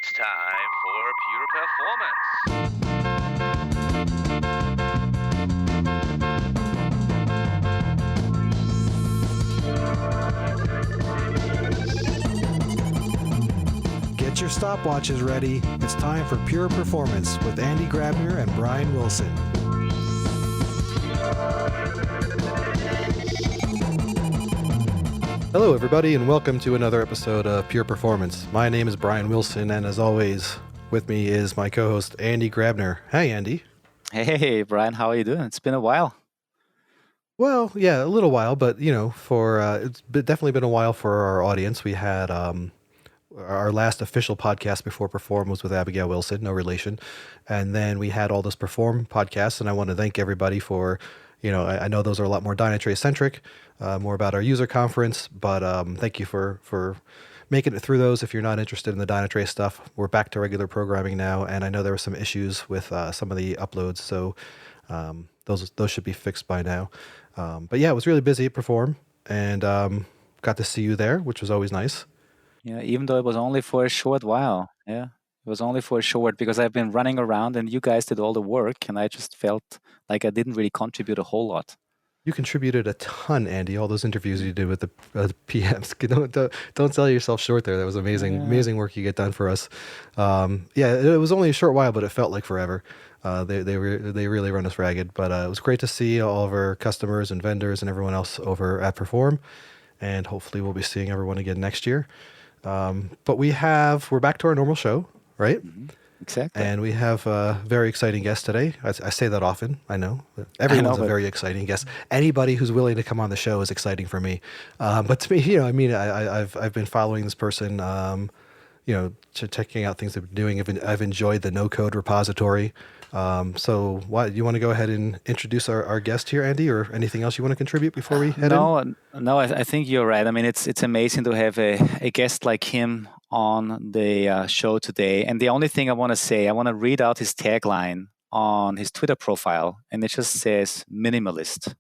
It's time for Pure Performance. Get your stopwatches ready. It's time for Pure Performance with Andy Grabner and Brian Wilson. Hello, everybody, and welcome to another episode of Pure Performance. My name is Brian Wilson, and as always, with me is my co-host, Andy Grabner. Hi, Andy. Hey, Brian, how are you doing? It's been a while. Well, yeah, a little while, but, it's definitely been a while for our audience. We had our last official podcast before Perform was with Abigail Wilson, no relation. And then we had all those Perform podcasts, and I want to thank everybody for, I know those are a lot more Dynatrace-centric, more about our user conference, but thank you for making it through those. If you're not interested in the Dynatrace stuff, we're back to regular programming now, and I know there were some issues with some of the uploads, so those should be fixed by now. But yeah, it was really busy at Perform, and got to see you there, which was always nice. Yeah, even though it was only for a short while. Yeah, it was only for a short because I've been running around and you guys did all the work, and I just felt like I didn't really contribute a whole lot. You contributed a ton, Andy. All those interviews you did with the PMs. Don't sell yourself short there. That was amazing, amazing work you get done for us. It was only a short while, but it felt like forever. They really run us ragged. But it was great to see all of our customers and vendors and everyone else over at Perform, and hopefully we'll be seeing everyone again next year. But we're back to our normal show, right? Mm-hmm. Exactly. And we have a very exciting guest today. I say that often, I know. Everyone's a very exciting guest. Anybody who's willing to come on the show is exciting for me. But to me, I've been following this person, checking out things they've been doing. I've enjoyed the no-code repository. So you want to go ahead and introduce our guest here, Andy, or anything else you want to contribute before we head in? No, I think you're right. I mean, it's amazing to have a guest like him on the show today. And the only thing I want to say, I want to read out his tagline on his Twitter profile, and it just says minimalist.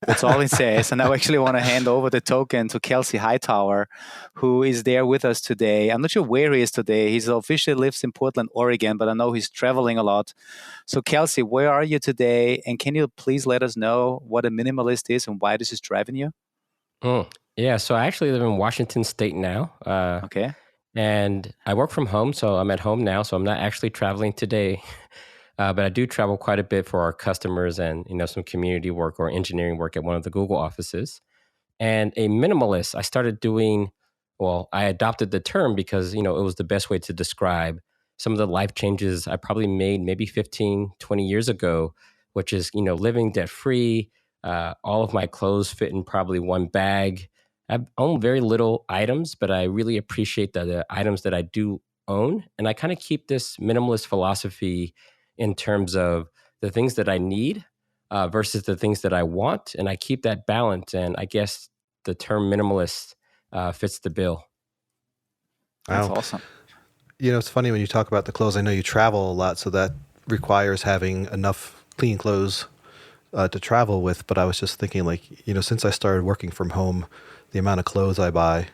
That's all it says. And I actually want to hand over the token to Kelsey Hightower, who is there with us today. I'm not sure where he is today. He officially lives in Portland, Oregon, but I know he's traveling a lot. So Kelsey, where are you today? And can you please let us know what a minimalist is and why this is driving you? Yeah, so I actually live in Washington State now. Okay. And I work from home, so I'm at home now, so I'm not actually traveling today. But I do travel quite a bit for our customers and, some community work or engineering work at one of the Google offices. And a minimalist, I adopted the term because, it was the best way to describe some of the life changes I probably made maybe 15, 20 years ago, which is, living debt-free. All of my clothes fit in probably one bag. I own very little items, but I really appreciate the items that I do own. And I kind of keep this minimalist philosophy in terms of the things that I need versus the things that I want. And I keep that balance. And I guess the term minimalist fits the bill. That's awesome. It's funny when you talk about the clothes. I know you travel a lot, so that requires having enough clean clothes to travel with. But I was just thinking, since I started working from home, the amount of clothes I buy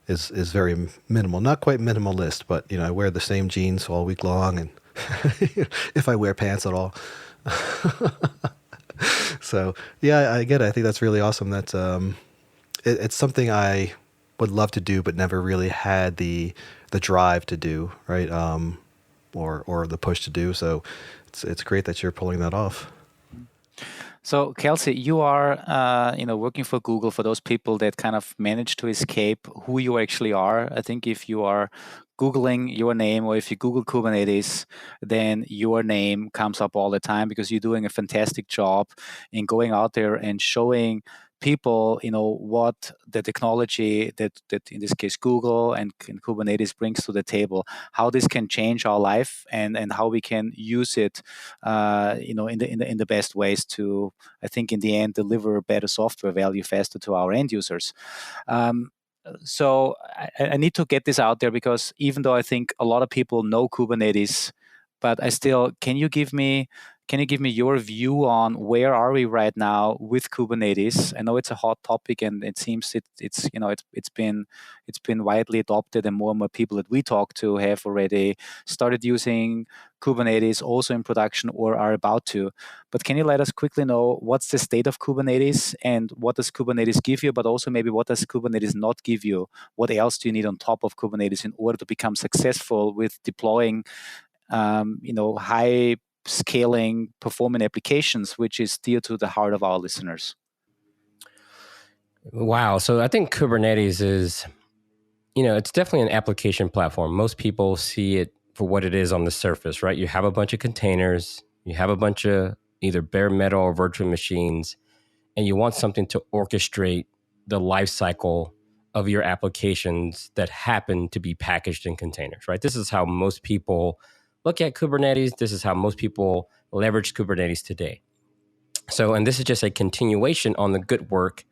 is very minimal. Not quite minimalist, but I wear the same jeans all week long, and if I wear pants at all. So yeah, I get it. I think that's really awesome. That's it's something I would love to do, but never really had the drive to do, right? Or the push to do. So it's great that you're pulling that off. So, Kelsey, you are, working for Google. For those people that kind of manage to escape who you actually are, I think if you are Googling your name or if you Google Kubernetes, then your name comes up all the time because you're doing a fantastic job in going out there and showing people, what the technology that in this case Google and Kubernetes brings to the table, how this can change our life and how we can use it, in the best ways to, I think, in the end, deliver better software value faster to our end users. So I need to get this out there because even though I think a lot of people know Kubernetes, but can you give me can you give me your view on where are we right now with Kubernetes? I know it's a hot topic, and it seems it's been widely adopted, and more people that we talk to have already started using Kubernetes also in production or are about to. But can you let us quickly know what's the state of Kubernetes and what does Kubernetes give you, but also maybe what does Kubernetes not give you? What else do you need on top of Kubernetes in order to become successful with deploying, high scaling performing applications, which is dear to the heart of our listeners? Wow. So I think Kubernetes is, it's definitely an application platform. Most people see it for what it is on the surface, right? You have a bunch of containers, you have a bunch of either bare metal or virtual machines, and you want something to orchestrate the life cycle of your applications that happen to be packaged in containers, right? This is how most people look at Kubernetes. This is how most people leverage Kubernetes today. So, and this is just a continuation on the good work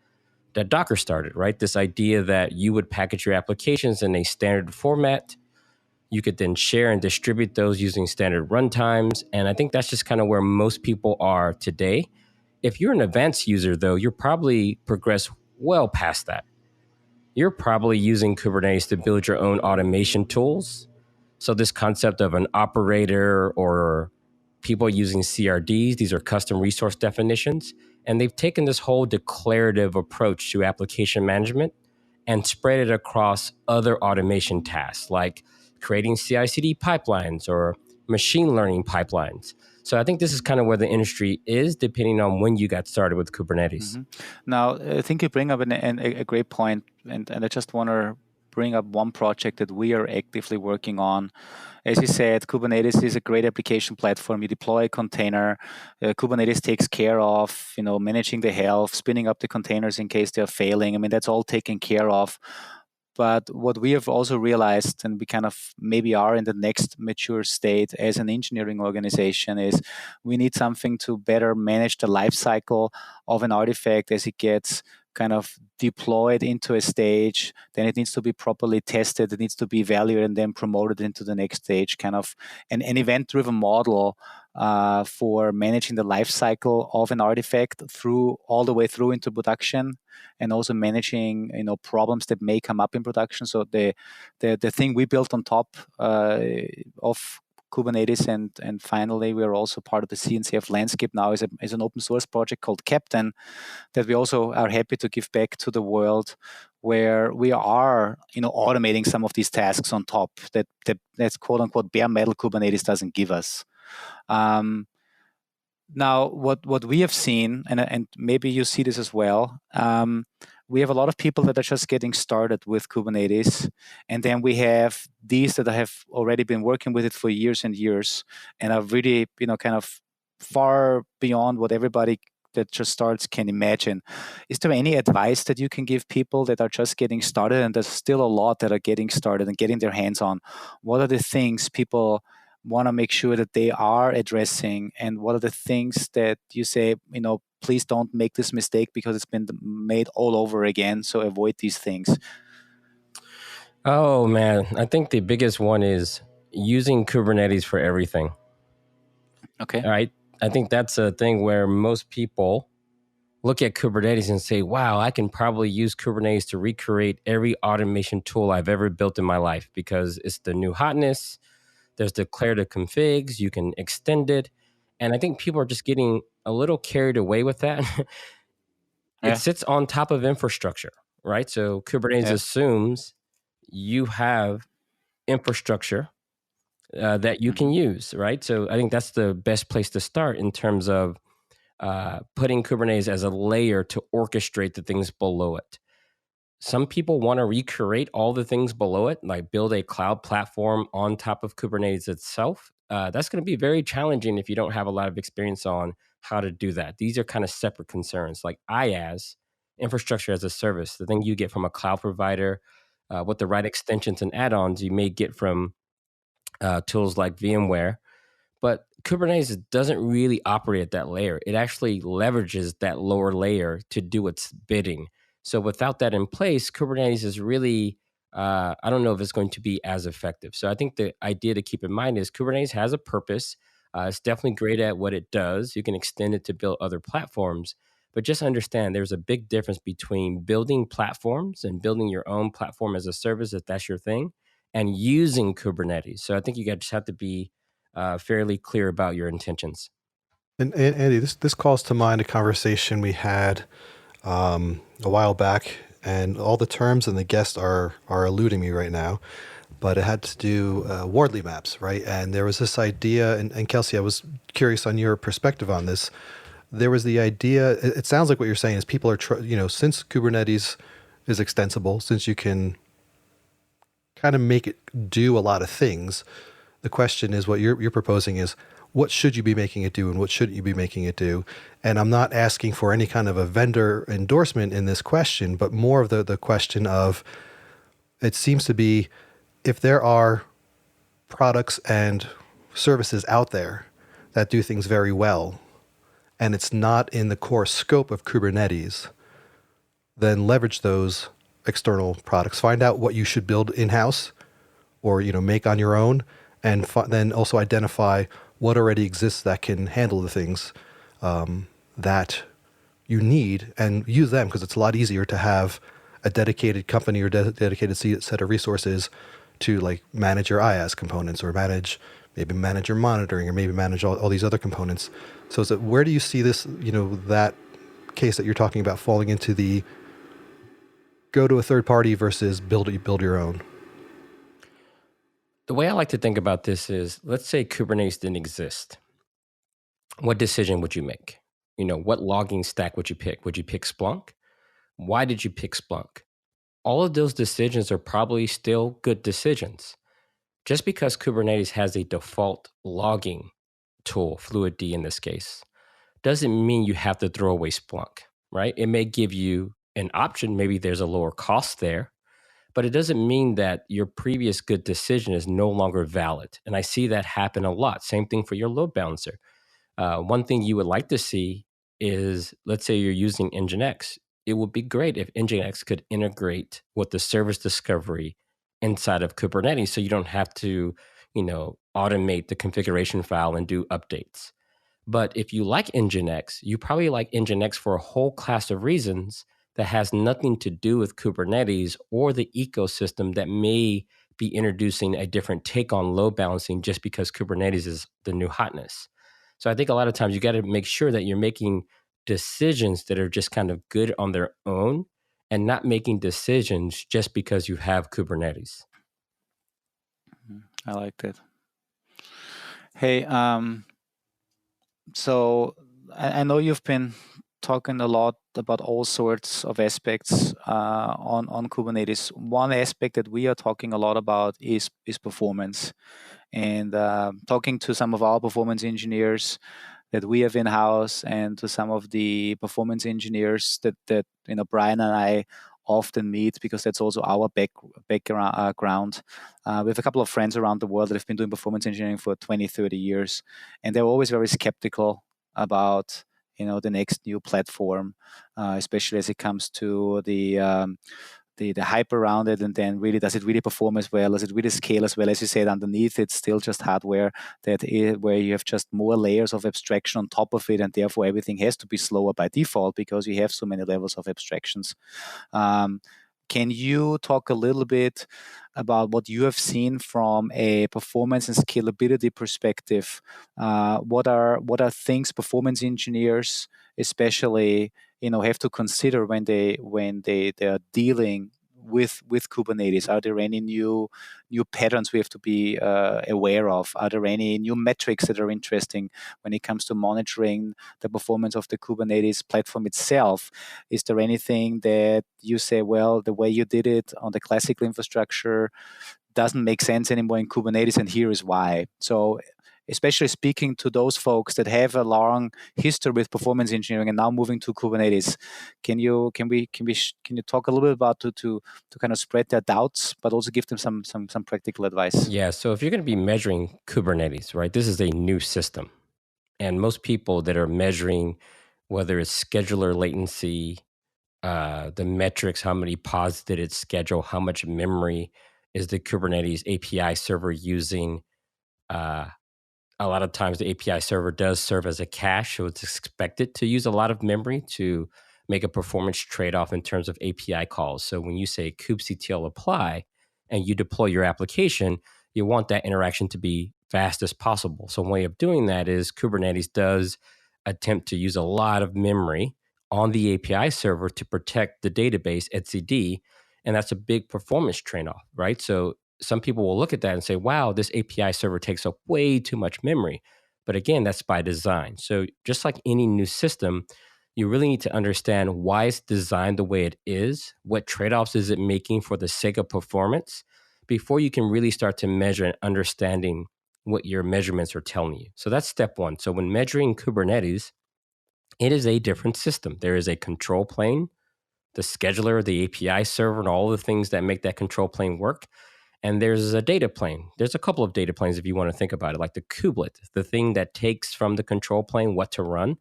that Docker started, right? This idea that you would package your applications in a standard format. You could then share and distribute those using standard runtimes. And I think that's just kind of where most people are today. If you're an advanced user, though, you're probably progressed well past that. You're probably using Kubernetes to build your own automation tools. So this concept of an operator or people using CRDs, these are custom resource definitions. And they've taken this whole declarative approach to application management and spread it across other automation tasks like creating CI/CD pipelines or machine learning pipelines. So I think this is kind of where the industry is, depending on when you got started with Kubernetes. Now, I think you bring up a great point, and I just want to bring up one project that we are actively working on. As you said, Kubernetes is a great application platform. You deploy a container. Kubernetes takes care of, managing the health, spinning up the containers in case they're failing. I mean, that's all taken care of. But what we have also realized, and we kind of maybe are in the next mature state as an engineering organization, is we need something to better manage the life cycle of an artifact as it gets kind of deployed into a stage. Then it needs to be properly tested. It needs to be evaluated and then promoted into the next stage. Kind of an event-driven model for managing the life cycle of an artifact through all the way through into production, and also managing problems that may come up in production. So the thing we built on top of Kubernetes, and finally we are also part of the CNCF landscape now, is an open source project called Captain that we also are happy to give back to the world, where we are automating some of these tasks on top that's quote unquote bare metal Kubernetes doesn't give us. Now, what we have seen, and maybe you see this as well, we have a lot of people that are just getting started with Kubernetes, and then we have these that have already been working with it for years and years, and are really, kind of far beyond what everybody that just starts can imagine. Is there any advice that you can give people that are just getting started, and there's still a lot that are getting started and getting their hands on? What are the things people want to make sure that they are addressing, and what are the things that you say, please don't make this mistake because it's been made all over again, so avoid these things? Oh man, I think the biggest one is using Kubernetes for everything. Okay. All right. I think that's a thing where most people look at Kubernetes and say, wow, I can probably use Kubernetes to recreate every automation tool I've ever built in my life because it's the new hotness. There's declarative configs. You can extend it. And I think people are just getting a little carried away with that. It sits on top of infrastructure, right? So Kubernetes assumes you have infrastructure that you can use, right? So I think that's the best place to start in terms of putting Kubernetes as a layer to orchestrate the things below it. Some people want to recreate all the things below it, like build a cloud platform on top of Kubernetes itself. That's going to be very challenging if you don't have a lot of experience on how to do that. These are kind of separate concerns. Like IaaS, infrastructure as a service, the thing you get from a cloud provider, with the right extensions and add-ons you may get from tools like VMware. But Kubernetes doesn't really operate at that layer. It actually leverages that lower layer to do its bidding. So without that in place, Kubernetes is really, I don't know if it's going to be as effective. So I think the idea to keep in mind is Kubernetes has a purpose. It's definitely great at what it does. You can extend it to build other platforms, but just understand there's a big difference between building platforms and building your own platform as a service, if that's your thing, and using Kubernetes. So I think you just have to be fairly clear about your intentions. And Andy, this calls to mind a conversation we had a while back, and all the terms and the guests are eluding me right now, but it had to do Wardley maps, right? And there was this idea, and Kelsey, I was curious on your perspective on this. There was the idea. It sounds like what you're saying is people are, since Kubernetes is extensible, since you can kind of make it do a lot of things, the question is what you're proposing is, what should you be making it do and what shouldn't you be making it do? And I'm not asking for any kind of a vendor endorsement in this question, but more of the question of, it seems to be, if there are products and services out there that do things very well, and it's not in the core scope of Kubernetes, then leverage those external products. Find out what you should build in-house or make on your own, and then also identify what already exists that can handle the things that you need, and use them, because it's a lot easier to have a dedicated company or dedicated set of resources to like manage your IaaS components, or manage your monitoring, or maybe manage all these other components. So where do you see this, that case that you're talking about falling into the go to a third party versus build your own? The way I like to think about this is, let's say Kubernetes didn't exist. What decision would you make? What logging stack would you pick? Would you pick Splunk? Why did you pick Splunk? All of those decisions are probably still good decisions. Just because Kubernetes has a default logging tool, Fluentd in this case, doesn't mean you have to throw away Splunk, right? It may give you an option. Maybe there's a lower cost there, but it doesn't mean that your previous good decision is no longer valid. And I see that happen a lot. Same thing for your load balancer. One thing you would like to see is, let's say you're using Nginx. It would be great if Nginx could integrate with the service discovery inside of Kubernetes, so you don't have to, automate the configuration file and do updates. But if you like Nginx, you probably like Nginx for a whole class of reasons that has nothing to do with Kubernetes or the ecosystem that may be introducing a different take on load balancing just because Kubernetes is the new hotness. So I think a lot of times you got to make sure that you're making decisions that are just kind of good on their own, and not making decisions just because you have Kubernetes. I like that. Hey, so I know you've been talking a lot about all sorts of aspects on Kubernetes. One aspect that we are talking a lot about is performance. And talking to some of our performance engineers that we have in-house, and to some of the performance engineers that Brian and I often meet, because that's also our background. We have a couple of friends around the world that have been doing performance engineering for 20, 30 years, and they're always very skeptical about the next new platform, especially as it comes to the hype around it, and then really, does it really perform as well? Does it really scale as well? As you said, underneath it's still just hardware where you have just more layers of abstraction on top of it, and therefore everything has to be slower by default because you have so many levels of abstractions. Can you talk a little bit about what you have seen from a performance and scalability perspective? What are things performance engineers especially have to consider when they are dealing with Kubernetes? Are there any new patterns we have to be aware of? Are there any new metrics that are interesting when it comes to monitoring the performance of the Kubernetes platform itself? Is there anything that you say, well, the way you did it on the classical infrastructure doesn't make sense anymore in Kubernetes, and here is why? So, especially speaking to those folks that have a long history with performance engineering and now moving to Kubernetes, can you talk a little bit about to kind of spread their doubts, but also give them some practical advice? Yeah. So if you're going to be measuring Kubernetes, right, this is a new system, and most people that are measuring whether it's scheduler latency, the metrics, how many pods did it schedule, how much memory is the Kubernetes API server using, a lot of times the API server does serve as a cache, so it's expected to use a lot of memory to make a performance trade-off in terms of API calls. So when you say kubectl apply and you deploy your application, you want that interaction to be fast as possible. So one way of doing that is Kubernetes does attempt to use a lot of memory on the API server to protect the database etcd, and that's a big performance trade-off, right? So some people will look at that and say, wow, this API server takes up way too much memory. But again, that's by design. So just like any new system, you really need to understand why it's designed the way it is, what trade-offs is it making for the sake of performance, before you can really start to measure and understanding what your measurements are telling you. So that's step one. So when measuring Kubernetes, it is a different system. There is a control plane, the scheduler, the API server, and all the things that make that control plane work. And there's a data plane. There's a couple of data planes if you want to think about it, like the kubelet, the thing that takes from the control plane what to run.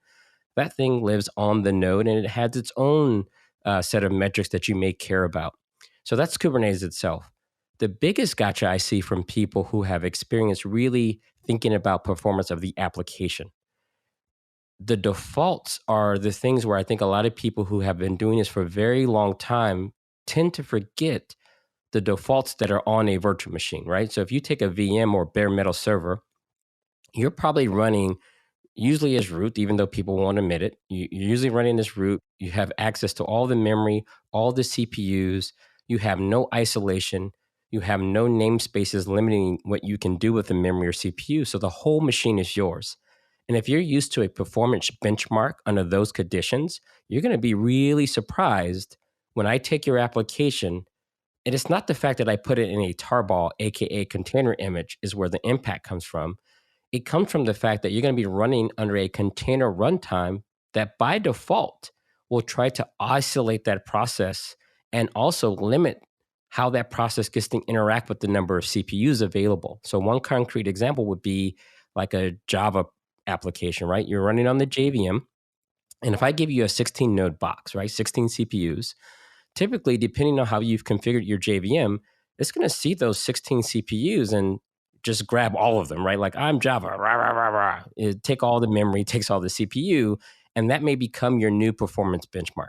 That thing lives on the node and it has its own set of metrics that you may care about. So that's Kubernetes itself. The biggest gotcha I see from people who have experience really thinking about performance of the application. The defaults are the things where I think a lot of people who have been doing this for a very long time tend to forget the defaults that are on a virtual machine, right? So if you take a VM or bare metal server, you're probably running usually as root, even though people won't admit it. You're usually running this root. You have access to all the memory, all the CPUs. You have no isolation. You have no namespaces limiting what you can do with the memory or CPU. So the whole machine is yours. And if you're used to a performance benchmark under those conditions, you're going to be really surprised when I take your application. And it's not the fact that I put it in a tarball, AKA container image, is where the impact comes from. It comes from the fact that you're going to be running under a container runtime that by default will try to isolate that process and also limit how that process gets to interact with the number of CPUs available. So one concrete example would be like a Java application, right? You're running on the JVM. And if I give you a 16 node box, right, 16 CPUs, typically, depending on how you've configured your JVM, it's going to see those 16 CPUs and just grab all of them, right? Like I'm Java, rah, rah, rah, rah. It take all the memory, takes all the CPU, and that may become your new performance benchmark.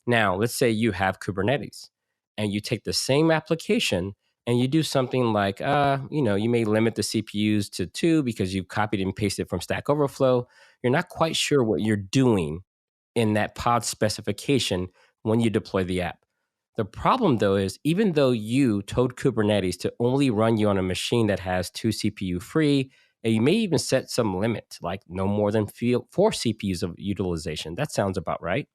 Now, let's say you have Kubernetes and you take the same application and you do something like, you may limit the CPUs to 2 because you copied and pasted from Stack Overflow. You're not quite sure what you're doing in that pod specification when you deploy the app. The problem, though, is even though you told Kubernetes to only run you on a machine that has 2 CPU free, and you may even set some limit, like no more than 4 CPUs of utilization. That sounds about right.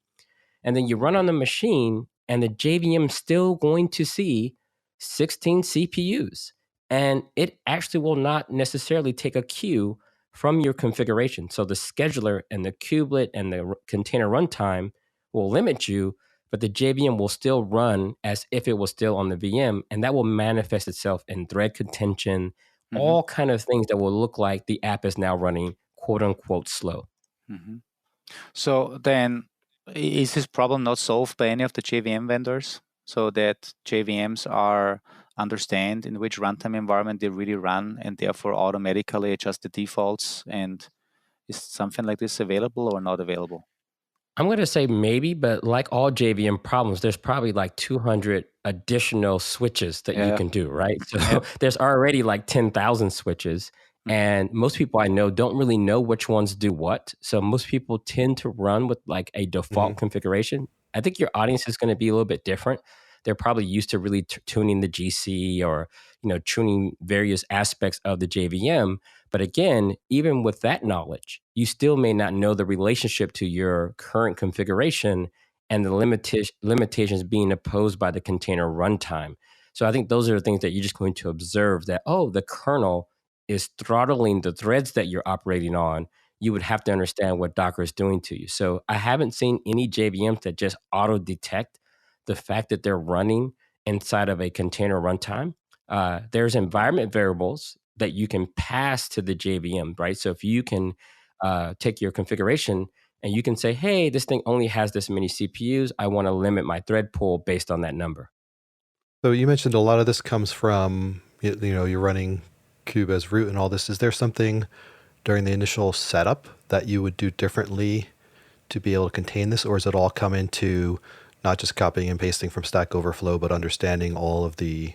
And then you run on the machine, and the JVM is still going to see 16 CPUs. And it actually will not necessarily take a cue from your configuration. So the scheduler and the kubelet and the container runtime will limit you, but the JVM will still run as if it was still on the VM, and that will manifest itself in thread contention, all kind of things that will look like the app is now running quote unquote slow. Mm-hmm. So then, is this problem not solved by any of the JVM vendors, so that JVMs understand in which runtime environment they really run and therefore automatically adjust the defaults? And is something like this available or not available? I'm going to say maybe, but like all JVM problems, there's probably like 200 additional switches that you can do, right? So there's already like 10,000 switches. And most people I know don't really know which ones do what. So most people tend to run with like a default configuration. I think your audience is going to be a little bit different. They're probably used to really tuning the GC or, tuning various aspects of the JVM. But again, even with that knowledge, you still may not know the relationship to your current configuration and the limitations being imposed by the container runtime. So I think those are the things that you're just going to observe that, the kernel is throttling the threads that you're operating on. You would have to understand what Docker is doing to you. So I haven't seen any JVMs that just auto detect the fact that they're running inside of a container runtime. There's environment variables that you can pass to the JVM, right? So if you can take your configuration and you can say, hey, this thing only has this many CPUs, I want to limit my thread pool based on that number. So you mentioned a lot of this comes from, you're running kube as root and all this. Is there something during the initial setup that you would do differently to be able to contain this, or does it all come into not just copying and pasting from Stack Overflow, but understanding all of the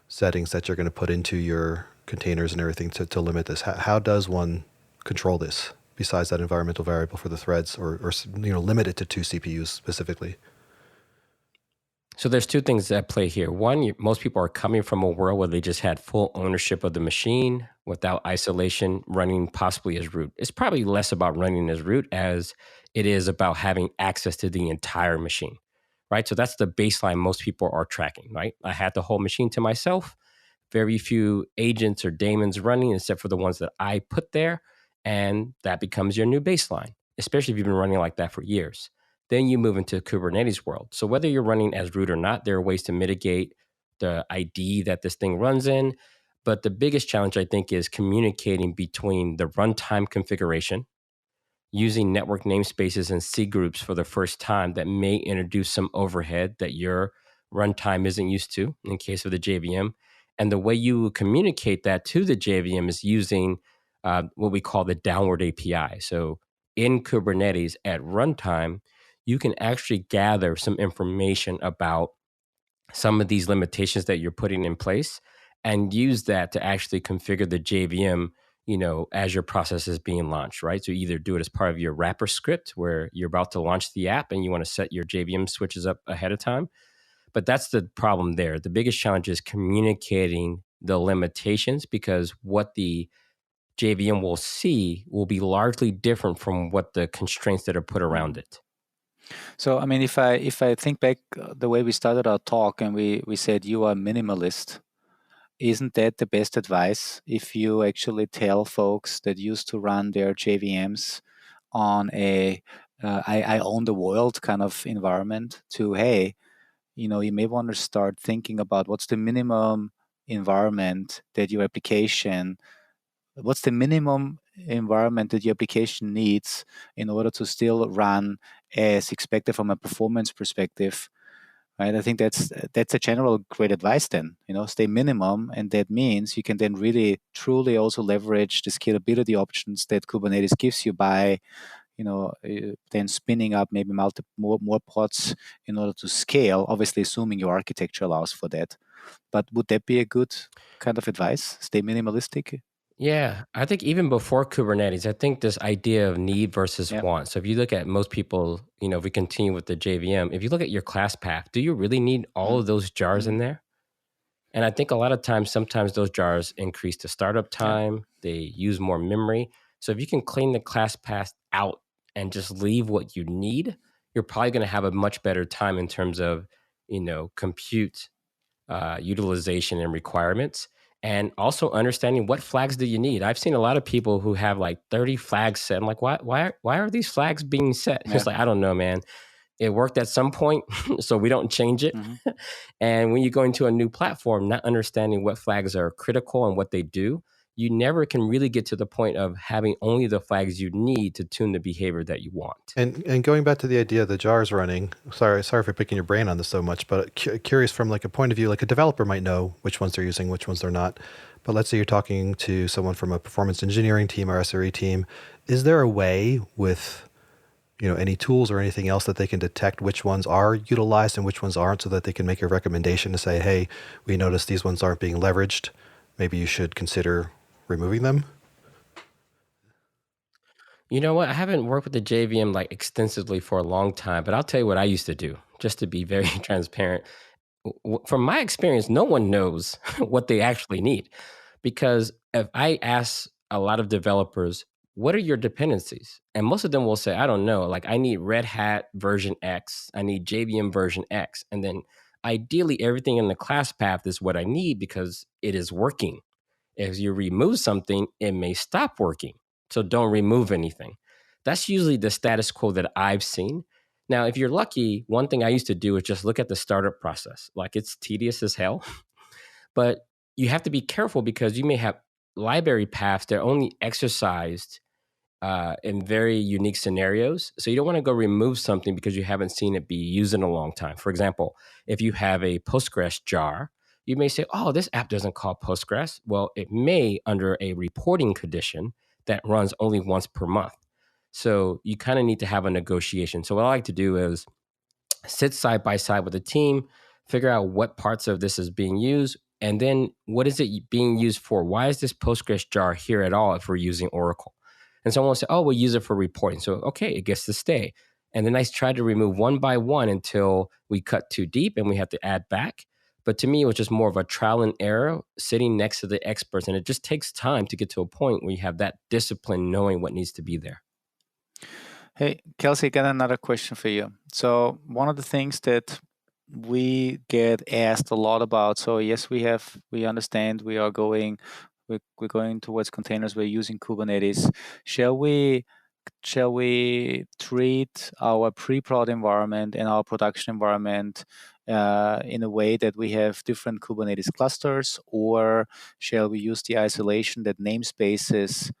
settings that you're going to put into your containers and everything to limit this? How does one control this besides that environmental variable for the threads, or limit it to 2 CPUs specifically? So there's two things at play here. One, most people are coming from a world where they just had full ownership of the machine without isolation, running possibly as root. It's probably less about running as root as it is about having access to the entire machine, right? So that's the baseline most people are tracking, right? I had the whole machine to myself, very few agents or daemons running except for the ones that I put there, and that becomes your new baseline, especially if you've been running like that for years. Then you move into Kubernetes world. So whether you're running as root or not, there are ways to mitigate the ID that this thing runs in. But the biggest challenge, I think, is communicating between the runtime configuration, using network namespaces and C groups for the first time that may introduce some overhead that your runtime isn't used to in case of the JVM. And the way you communicate that to the JVM is using what we call the downward API. So in Kubernetes at runtime, you can actually gather some information about some of these limitations that you're putting in place and use that to actually configure the JVM, as your process is being launched, right? So either do it as part of your wrapper script where you're about to launch the app and you want to set your JVM switches up ahead of time. But that's the problem there. The biggest challenge is communicating the limitations, because what the JVM will see will be largely different from what the constraints that are put around it. So, I mean, if I think back the way we started our talk and we said you are a minimalist, isn't that the best advice if you actually tell folks that used to run their JVMs on a I own the world kind of environment to, hey, you may want to start thinking about what's the minimum environment that your application what's the minimum environment that your application needs in order to still run as expected from a performance perspective, right? I think that's a general great advice then, stay minimum, and that means you can then really truly also leverage the scalability options that Kubernetes gives you by then spinning up maybe more pods in order to scale, obviously assuming your architecture allows for that. But would that be a good kind of advice? Stay minimalistic? Yeah, I think even before Kubernetes, I think this idea of need versus Yeah. want. So if you look at most people, if we continue with the JVM, if you look at your class path, do you really need all of those jars in there? And I think a lot of times, sometimes those jars increase the startup time, they use more memory. So if you can clean the class path out and just leave what you need, you're probably going to have a much better time in terms of, compute utilization and requirements, and also understanding what flags do you need. I've seen a lot of people who have like 30 flags set. I'm like, why are these flags being set? Yeah. It's like, I don't know, man. It worked at some point, so we don't change it. And when you go into a new platform, not understanding what flags are critical and what they do, you never can really get to the point of having only the flags you need to tune the behavior that you want. And going back to the idea of the jars running, sorry for picking your brain on this so much, but curious from like a point of view, like a developer might know which ones they're using, which ones they're not. But let's say you're talking to someone from a performance engineering team or SRE team. Is there a way with any tools or anything else that they can detect which ones are utilized and which ones aren't, so that they can make a recommendation to say, hey, we noticed these ones aren't being leveraged. Maybe you should consider removing them? You know what? I haven't worked with the JVM like extensively for a long time, but I'll tell you what I used to do, just to be very transparent. From my experience, no one knows what they actually need, because if I ask a lot of developers, what are your dependencies? And most of them will say, I don't know. Like, I need Red Hat version X. I need JVM version X. And then ideally, everything in the class path is what I need because it is working. If you remove something, it may stop working. So don't remove anything. That's usually the status quo that I've seen. Now, if you're lucky, one thing I used to do is just look at the startup process. Like, it's tedious as hell, but you have to be careful because you may have library paths that are only exercised in very unique scenarios. So you don't want to go remove something because you haven't seen it be used in a long time. For example, if you have a Postgres jar, you may say, oh, this app doesn't call Postgres. Well, it may under a reporting condition that runs only once per month. So you kind of need to have a negotiation. So what I like to do is sit side by side with the team, figure out what parts of this is being used, and then what is it being used for? Why is this Postgres jar here at all if we're using Oracle? And someone will say, oh, we'll use it for reporting. So, okay, it gets to stay. And then I try to remove one by one until we cut too deep and we have to add back. But to me, it was just more of a trial and error sitting next to the experts. And it just takes time to get to a point where you have that discipline knowing what needs to be there. Hey, Kelsey, got another question for you. So one of the things that we get asked a lot about. So yes, we understand we're going towards containers. We're using Kubernetes. Shall we treat our pre-prod environment and our production environment in a way that we have different Kubernetes clusters, or shall we use the isolation that namespaces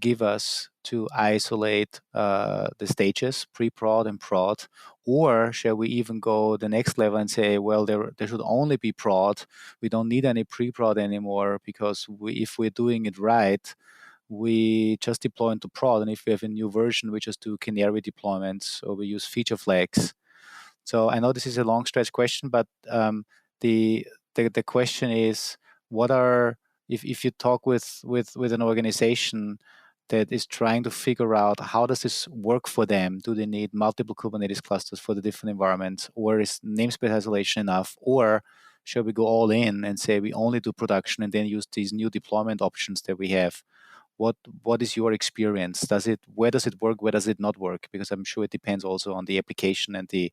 give us to isolate the stages, pre-prod and prod? Or shall we even go the next level and say, well, there should only be prod. We don't need any pre-prod anymore, because if we're doing it right, we just deploy into prod. And if we have a new version, we just do canary deployments, or we use feature flags. So I know this is a long stretch question, but the question is, what are, if you talk with an organization that is trying to figure out how does this work for them? Do they need multiple Kubernetes clusters for the different environments, or is namespace isolation enough? Or shall we go all in and say we only do production and then use these new deployment options that we have? What is your experience? Where does it work? Where does it not work? Because I'm sure it depends also on the application and the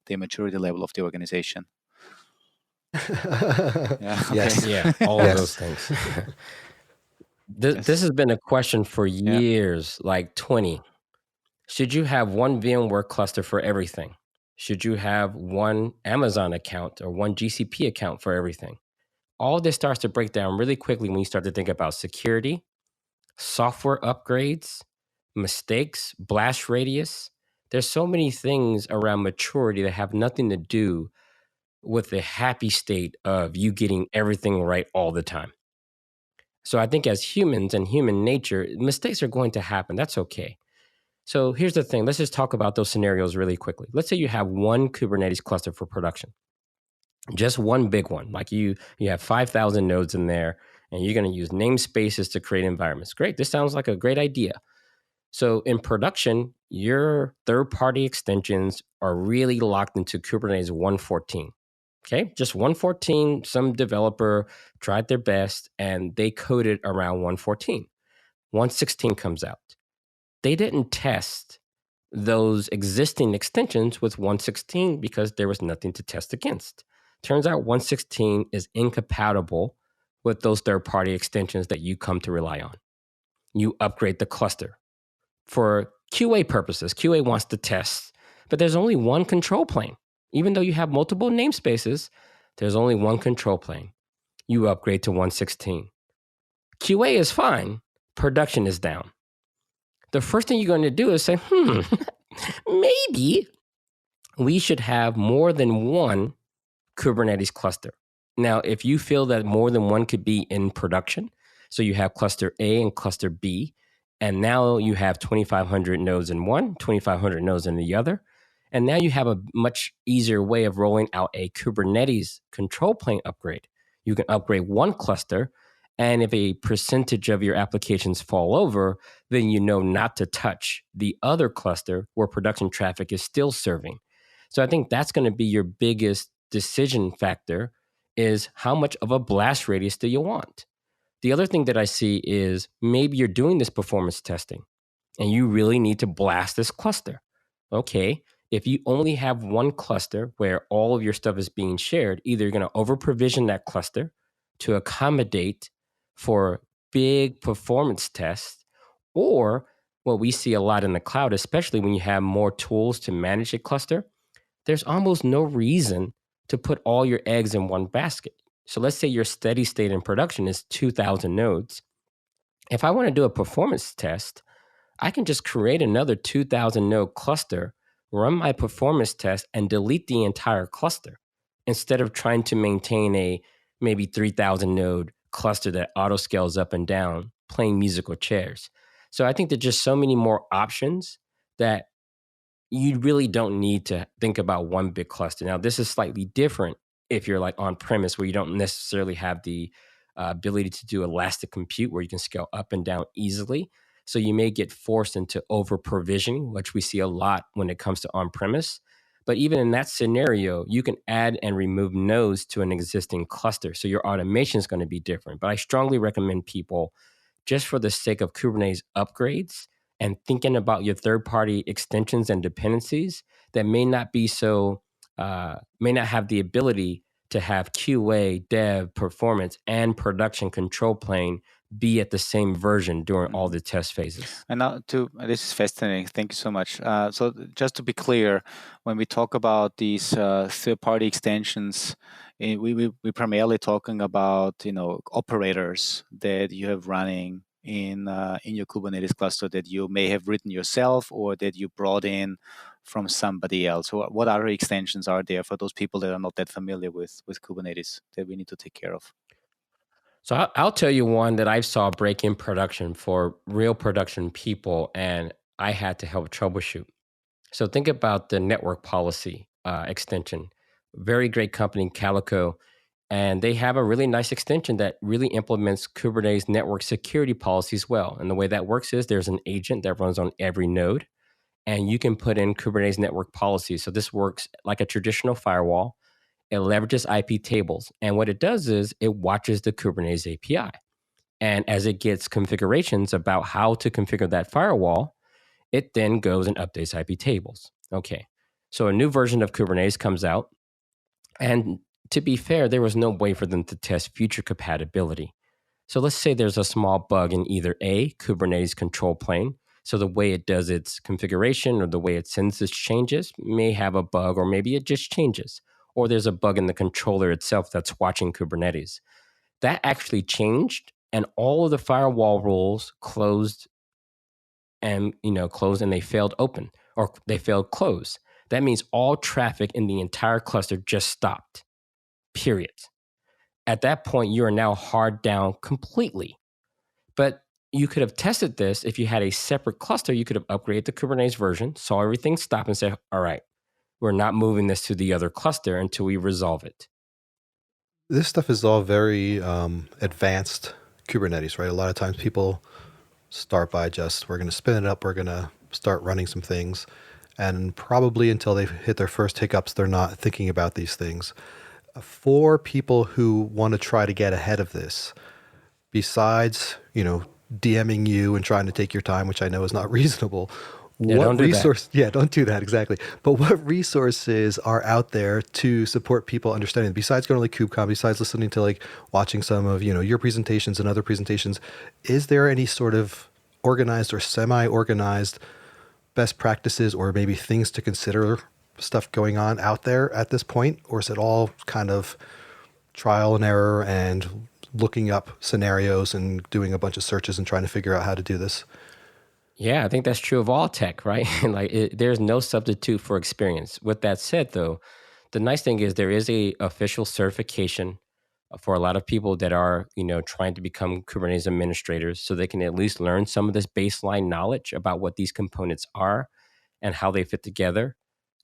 maturity level of the organization. Yeah, okay. Yes. Yeah, all of those things. This has been a question for years, like 20. Should you have one VMware cluster for everything? Should you have one Amazon account or one GCP account for everything? All this starts to break down really quickly when you start to think about security, software upgrades, mistakes, blast radius. There's so many things around maturity that have nothing to do with the happy state of you getting everything right all the time. So I think as humans and human nature, mistakes are going to happen. That's okay. So here's the thing. Let's just talk about those scenarios really quickly. Let's say you have one Kubernetes cluster for production, just one big one. Like you have 5,000 nodes in there, and you're going to use namespaces to create environments. Great. This sounds like a great idea. So in production, your third-party extensions are really locked into Kubernetes 1.14. Okay, just 1.14, some developer tried their best and they coded around 1.14. 1.16 comes out. They didn't test those existing extensions with 1.16 because there was nothing to test against. Turns out 1.16 is incompatible with those third-party extensions that you come to rely on. You upgrade the cluster. For QA purposes, QA wants to test, but there's only one control plane. Even though you have multiple namespaces, there's only one control plane. You upgrade to 1.16. QA is fine. Production is down. The first thing you're going to do is say, maybe we should have more than one Kubernetes cluster. Now, if you feel that more than one could be in production, so you have cluster A and cluster B, and now you have 2,500 nodes in one, 2,500 nodes in the other, and now you have a much easier way of rolling out a Kubernetes control plane upgrade. You can upgrade one cluster, and if a percentage of your applications fall over, then you know not to touch the other cluster where production traffic is still serving. So I think that's going to be your biggest decision factor, is how much of a blast radius do you want? The other thing that I see is maybe you're doing this performance testing and you really need to blast this cluster. Okay, if you only have one cluster where all of your stuff is being shared, either you're going to over provision that cluster to accommodate for big performance tests, or what we see a lot in the cloud, especially when you have more tools to manage a cluster, there's almost no reason to put all your eggs in one basket. So let's say your steady state in production is 2,000 nodes. If I want to do a performance test, I can just create another 2,000 node cluster, run my performance test, and delete the entire cluster instead of trying to maintain a maybe 3,000 node cluster that auto scales up and down, playing musical chairs. So I think there's just so many more options that you really don't need to think about one big cluster. Now, this is slightly different if you're like on premise where you don't necessarily have the ability to do elastic compute where you can scale up and down easily. So you may get forced into over provisioning, which we see a lot when it comes to on premise. But even in that scenario, you can add and remove nodes to an existing cluster. So your automation is going to be different. But I strongly recommend people, just for the sake of Kubernetes upgrades and thinking about your third-party extensions and dependencies that may not be so, may not have the ability to have QA, dev, performance, and production control plane be at the same version during all the test phases. And now this is fascinating. Thank you so much. So just to be clear, when we talk about these third-party extensions, we're primarily talking about operators that you have running in your Kubernetes cluster that you may have written yourself or that you brought in from somebody else. So what other extensions are there for those people that are not that familiar with Kubernetes that we need to take care of? So I'll tell you one that I saw break in production for real production people, and I had to help troubleshoot. So think about the network policy extension. Very great company, Calico, and they have a really nice extension that really implements Kubernetes network security policies well. And the way that works is there's an agent that runs on every node, and you can put in Kubernetes network policies. So this works like a traditional firewall. It leverages IP tables. And what it does is it watches the Kubernetes API. And as it gets configurations about how to configure that firewall, it then goes and updates IP tables. Okay. So a new version of Kubernetes comes out. And to be fair, there was no way for them to test future compatibility. So let's say there's a small bug in either A, Kubernetes control plane. So the way it does its configuration or the way it sends its changes may have a bug, or maybe it just changes. Or there's a bug in the controller itself that's watching Kubernetes. That actually changed, and all of the firewall rules closed and they failed open, or they failed close. That means all traffic in the entire cluster just stopped, period. At that point, you are now hard down completely. But you could have tested this if you had a separate cluster. You could have upgraded the Kubernetes version, saw everything stop, and said, all right, we're not moving this to the other cluster until we resolve it. This stuff is all very advanced Kubernetes, right? A lot of times people start by we're going to spin it up, we're going to start running some things, and probably until they hit their first hiccups, they're not thinking about these things. For people who want to try to get ahead of this, besides, DMing you and trying to take your time, which I know is not reasonable, don't do that. Don't do that, exactly. But what resources are out there to support people understanding, besides going to like KubeCon, besides listening to watching some of, your presentations and other presentations, is there any sort of organized or semi-organized best practices or maybe things to consider, stuff going on out there at this point? Or is it all kind of trial and error and looking up scenarios and doing a bunch of searches and trying to figure out how to do this? Yeah, I think that's true of all tech, right? There's no substitute for experience. With that said, though, the nice thing is there is a official certification for a lot of people that are, trying to become Kubernetes administrators, so they can at least learn some of this baseline knowledge about what these components are and how they fit together.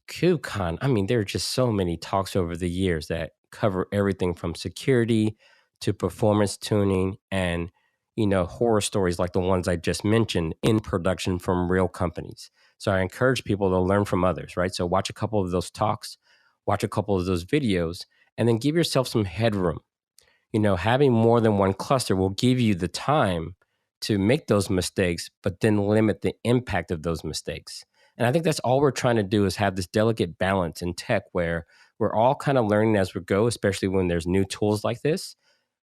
KubeCon, there are just so many talks over the years that cover everything from security to performance tuning and horror stories like the ones I just mentioned in production from real companies. So I encourage people to learn from others, right? So watch a couple of those talks, watch a couple of those videos, and then give yourself some headroom. Having more than one cluster will give you the time to make those mistakes, but then limit the impact of those mistakes. And I think that's all we're trying to do, is have this delicate balance in tech where we're all kind of learning as we go, especially when there's new tools like this.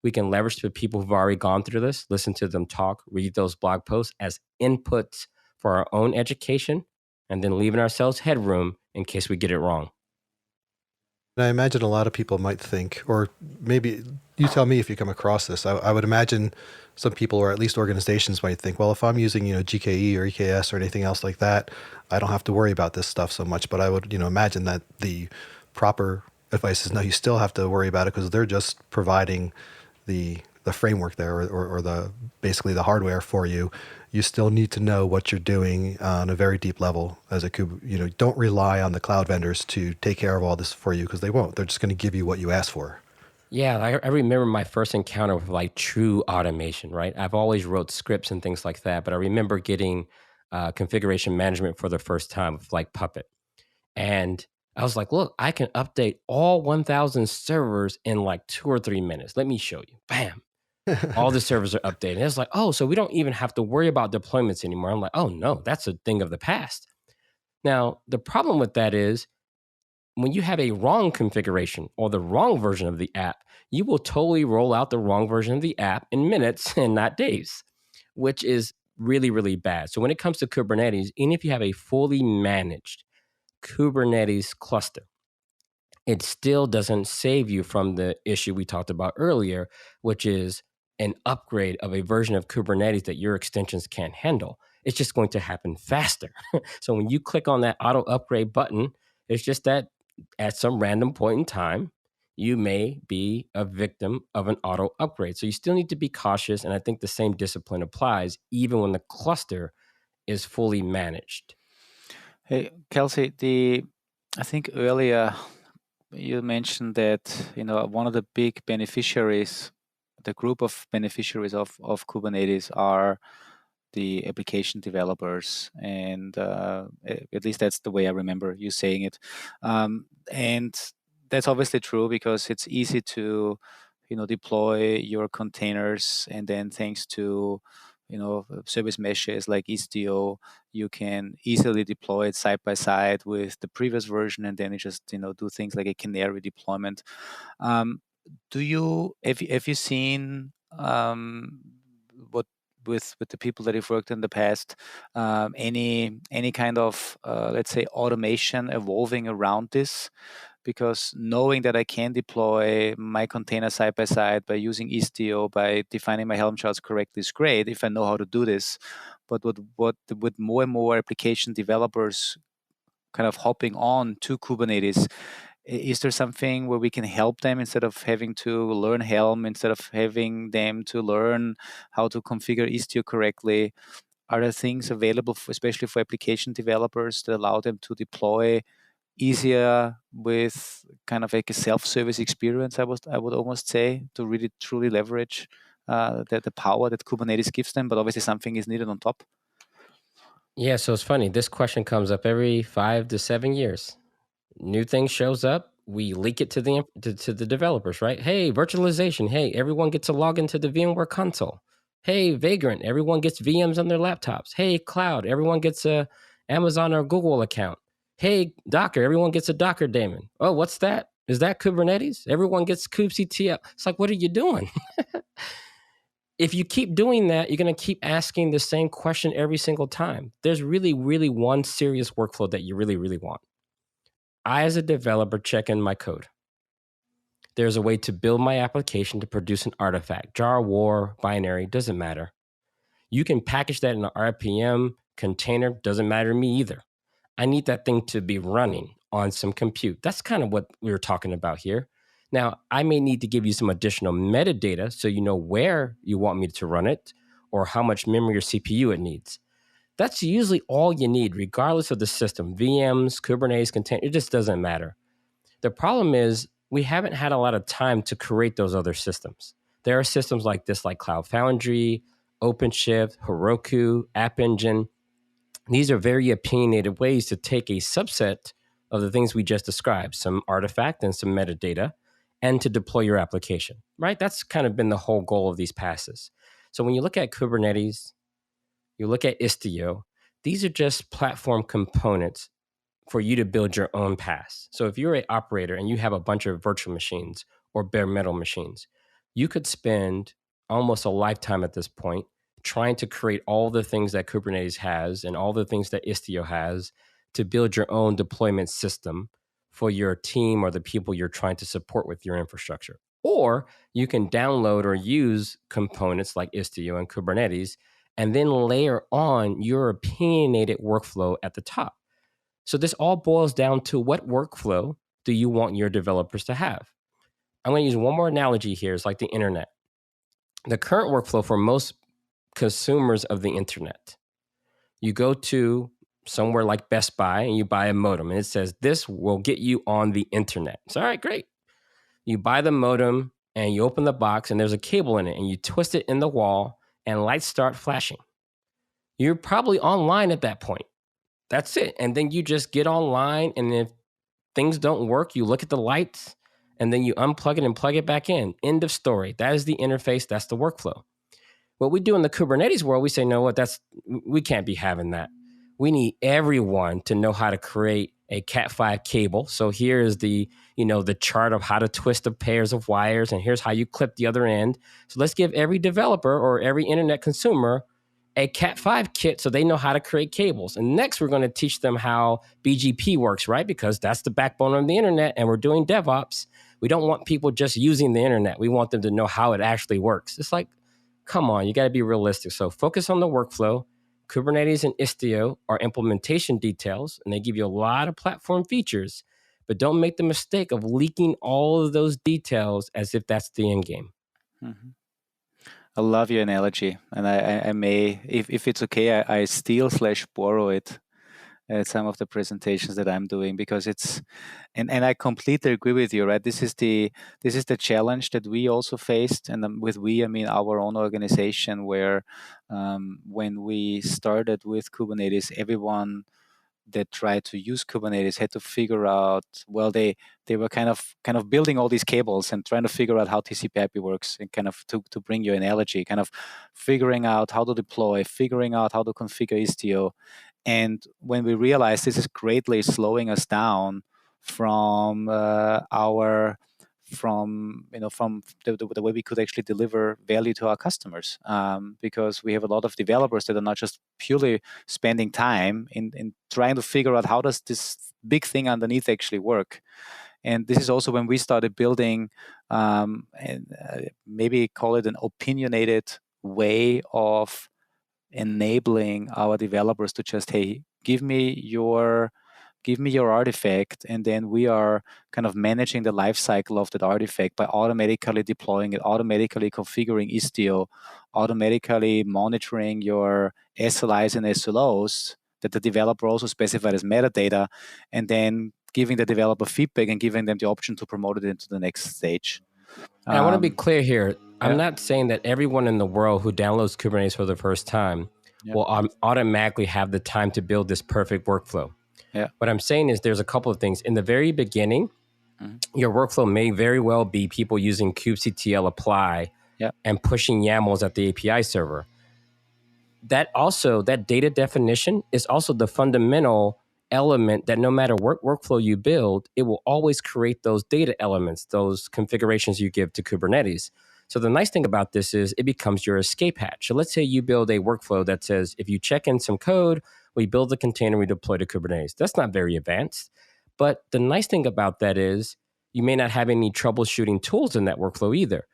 We can leverage the people who've already gone through this, listen to them talk, read those blog posts as inputs for our own education, and then leaving ourselves headroom in case we get it wrong. And I imagine a lot of people might think, or maybe you tell me if you come across this, I would imagine some people, or at least organizations, might think, well, if I'm using, GKE or EKS or anything else like that, I don't have to worry about this stuff so much. But I would, imagine that the proper advice is no, you still have to worry about it, because they're just providing the the framework there or the basically the hardware for you. You still need to know what you're doing on a very deep level as a don't rely on the cloud vendors to take care of all this for you, because they won't. They're just going to give you what you ask for. Yeah, I remember my first encounter with like true automation, right? I've always wrote scripts and things like that, but I remember getting configuration management for the first time with like Puppet. And I was like, look, I can update all 1,000 servers in like 2 or 3 minutes. Let me show you. Bam. All the servers are updated. And it's like, oh, so we don't even have to worry about deployments anymore. I'm like, oh, no, that's a thing of the past. Now, the problem with that is when you have a wrong configuration or the wrong version of the app, you will totally roll out the wrong version of the app in minutes and not days, which is really, really bad. So when it comes to Kubernetes, even if you have a fully managed Kubernetes cluster, it still doesn't save you from the issue we talked about earlier, which is an upgrade of a version of Kubernetes that your extensions can't handle. It's just going to happen faster. So when you click on that auto upgrade button, it's just that at some random point in time, you may be a victim of an auto upgrade. So you still need to be cautious. And I think the same discipline applies even when the cluster is fully managed. Hey, Kelsey, I think earlier you mentioned that one of the big beneficiaries, the group of beneficiaries of Kubernetes are the application developers, and at least that's the way I remember you saying it. And that's obviously true because it's easy to deploy your containers, and then thanks to service meshes like Istio, you can easily deploy it side by side with the previous version, and then you just do things like a canary deployment. Um, have you seen what with the people that you've worked in the past, any kind of let's say automation evolving around this? Because knowing that I can deploy my container side by side by using Istio, by defining my Helm charts correctly is great if I know how to do this. But with more and more application developers kind of hopping on to Kubernetes, is there something where we can help them instead of having to learn Helm, instead of having them to learn how to configure Istio correctly? Are there things available, especially for application developers, that allow them to deploy easier with kind of like a self-service experience? I would almost say, to really truly leverage the power that Kubernetes gives them, but obviously something is needed on top. Yeah, so it's funny. This question comes up every 5 to 7 years. New thing shows up, we leak it to the developers, right? Hey, virtualization. Hey, everyone gets a login to the VMware console. Hey, Vagrant. Everyone gets VMs on their laptops. Hey, Cloud. Everyone gets a Amazon or Google account. Hey, Docker. Everyone gets a Docker daemon. Oh, what's that? Is that Kubernetes? Everyone gets kubectl. It's like, what are you doing? If you keep doing that, you're going to keep asking the same question every single time. There's really, really one serious workflow that you really, really want. I, as a developer, check in my code. There's a way to build my application to produce an artifact. Jar, war, binary, doesn't matter. You can package that in an RPM container, doesn't matter to me either. I need that thing to be running on some compute. That's kind of what we were talking about here. Now, I may need to give you some additional metadata so you know where you want me to run it or how much memory or CPU it needs. That's usually all you need, regardless of the system. VMs, Kubernetes, container, it just doesn't matter. The problem is we haven't had a lot of time to create those other systems. There are systems like this, like Cloud Foundry, OpenShift, Heroku, App Engine. These are very opinionated ways to take a subset of the things we just described, some artifact and some metadata, and to deploy your application, right? That's kind of been the whole goal of these passes. So when you look at Kubernetes, you look at Istio, these are just platform components for you to build your own pass. So if you're an operator and you have a bunch of virtual machines or bare metal machines, you could spend almost a lifetime at this point trying to create all the things that Kubernetes has and all the things that Istio has to build your own deployment system for your team or the people you're trying to support with your infrastructure. Or you can download or use components like Istio and Kubernetes and then layer on your opinionated workflow at the top. So this all boils down to what workflow do you want your developers to have? I'm going to use one more analogy here. It's like the internet. the current workflow for most consumers of the internet, you go to somewhere like Best Buy and you buy a modem, and it says this will get you on the internet. It's all right, great. You buy the modem and you open the box and there's a cable in it, and you twist it in the wall and lights start flashing. You're probably online at that point. That's it. And then you just get online, and if things don't work, you look at the lights and then you unplug it and plug it back in. End of story. That is the interface. That's the workflow. What we do in the Kubernetes world, we say, no, what? We can't be having that. We need everyone to know how to create a Cat5 cable. So here is the chart of how to twist the pairs of wires, and here's how you clip the other end. So let's give every developer or every internet consumer a Cat5 kit so they know how to create cables. And next, we're going to teach them how BGP works, right? Because that's the backbone of the internet, and we're doing DevOps. We don't want people just using the internet. We want them to know how it actually works. It's like, come on, you got to be realistic. So focus on the workflow. Kubernetes and Istio are implementation details, and they give you a lot of platform features, but don't make the mistake of leaking all of those details as if that's the end game. Mm-hmm. I love your analogy, and I may, if it's okay, I steal/borrow it at some of the presentations that I'm doing, because it's, and I completely agree with you, right? This is the challenge that we also faced, and with we, I mean our own organization, where when we started with Kubernetes, everyone that tried to use Kubernetes had to figure out, well, they were kind of building all these cables and trying to figure out how TCP/IP works, and kind of to bring your analogy, kind of figuring out how to deploy, figuring out how to configure Istio. And when we realized this is greatly slowing us down from from the way we could actually deliver value to our customers, because we have a lot of developers that are not just purely spending time in trying to figure out how does this big thing underneath actually work. And this is also when we started building, maybe call it an opinionated way of enabling our developers to just, hey, give me your artifact, and then we are kind of managing the life cycle of that artifact by automatically deploying it, automatically configuring Istio, automatically monitoring your SLIs and SLOs that the developer also specified as metadata, and then giving the developer feedback and giving them the option to promote it into the next stage. And I want to be clear here. I'm not saying that everyone in the world who downloads Kubernetes for the first time will automatically have the time to build this perfect workflow. Yeah. What I'm saying is there's a couple of things. In the very beginning, your workflow may very well be people using kubectl apply and pushing YAMLs at the API server. That data definition is also the fundamental element that no matter what workflow you build, it will always create those data elements, those configurations you give to Kubernetes. So the nice thing about this is it becomes your escape hatch. So let's say you build a workflow that says, if you check in some code, we build the container, we deploy to Kubernetes. That's not very advanced. But the nice thing about that is you may not have any troubleshooting tools in that workflow either.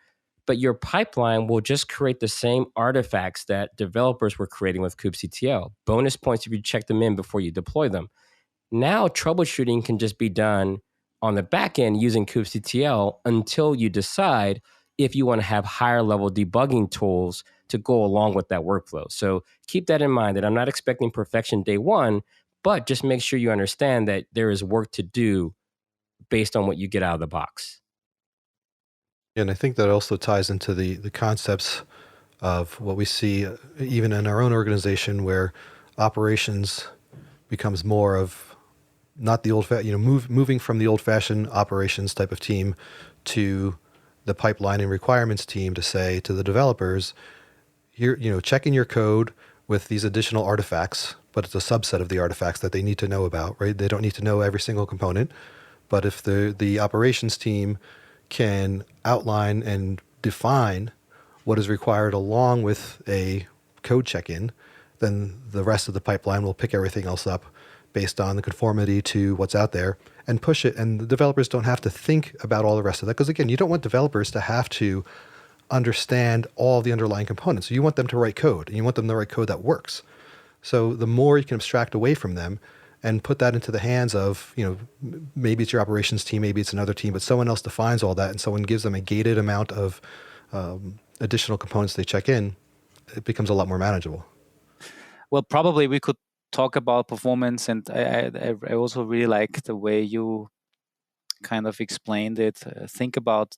But your pipeline will just create the same artifacts that developers were creating with kubectl. Bonus points if you check them in before you deploy them. Now troubleshooting can just be done on the back end using kubectl until you decide if you want to have higher level debugging tools to go along with that workflow. So keep that in mind, that I'm not expecting perfection day one, but just make sure you understand that there is work to do based on what you get out of the box. And I think that also ties into the concepts of what we see even in our own organization, where operations becomes more of not the moving from the old-fashioned operations type of team to the pipeline and requirements team to say to the developers, here, check in your code with these additional artifacts, but it's a subset of the artifacts that they need to know about, right? They don't need to know every single component, but if the operations team can outline and define what is required along with a code check-in, then the rest of the pipeline will pick everything else up based on the conformity to what's out there and push it. And the developers don't have to think about all the rest of that. Because again, you don't want developers to have to understand all the underlying components. You want them to write code, and you want them to write code that works. So the more you can abstract away from them and put that into the hands of, maybe it's your operations team, maybe it's another team, but someone else defines all that, and someone gives them a gated amount of additional components they check in, it becomes a lot more manageable. Well, probably we could talk about performance, and I also really like the way you kind of explained it. Think about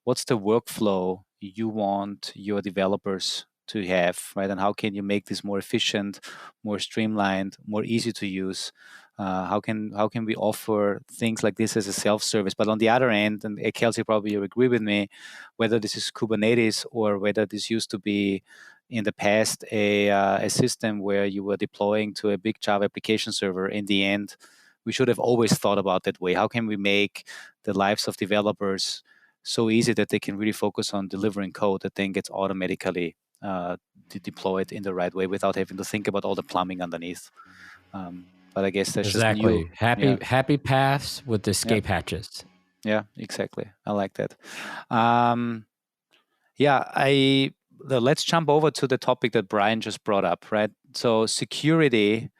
what's the workflow you want your developers to have, right? And how can you make this more efficient, more streamlined, more easy to use? How can we offer things like this as a self-service? But on the other end, and Kelsey, probably you agree with me, whether this is Kubernetes or whether this used to be in the past a system where you were deploying to a big Java application server, in the end, we should have always thought about that way. How can we make the lives of developers so easy that they can really focus on delivering code that then gets automatically deployed in the right way without having to think about all the plumbing underneath? But I guess that's just new. Exactly. Happy paths with Yeah. escape hatches. Yeah, exactly. I like that. Let's jump over to the topic that Brian just brought up, right? So security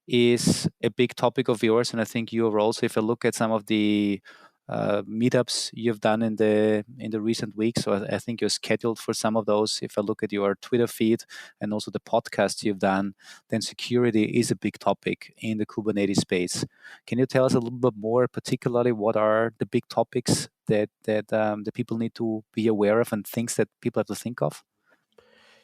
is a big topic of yours, and I think you are also. If I look at some of the meetups you've done in the recent weeks, so I think you're scheduled for some of those. If I look at your Twitter feed and also the podcasts you've done, then security is a big topic in the Kubernetes space. Can you tell us a little bit more, particularly what are the big topics that the people need to be aware of and things that people have to think of?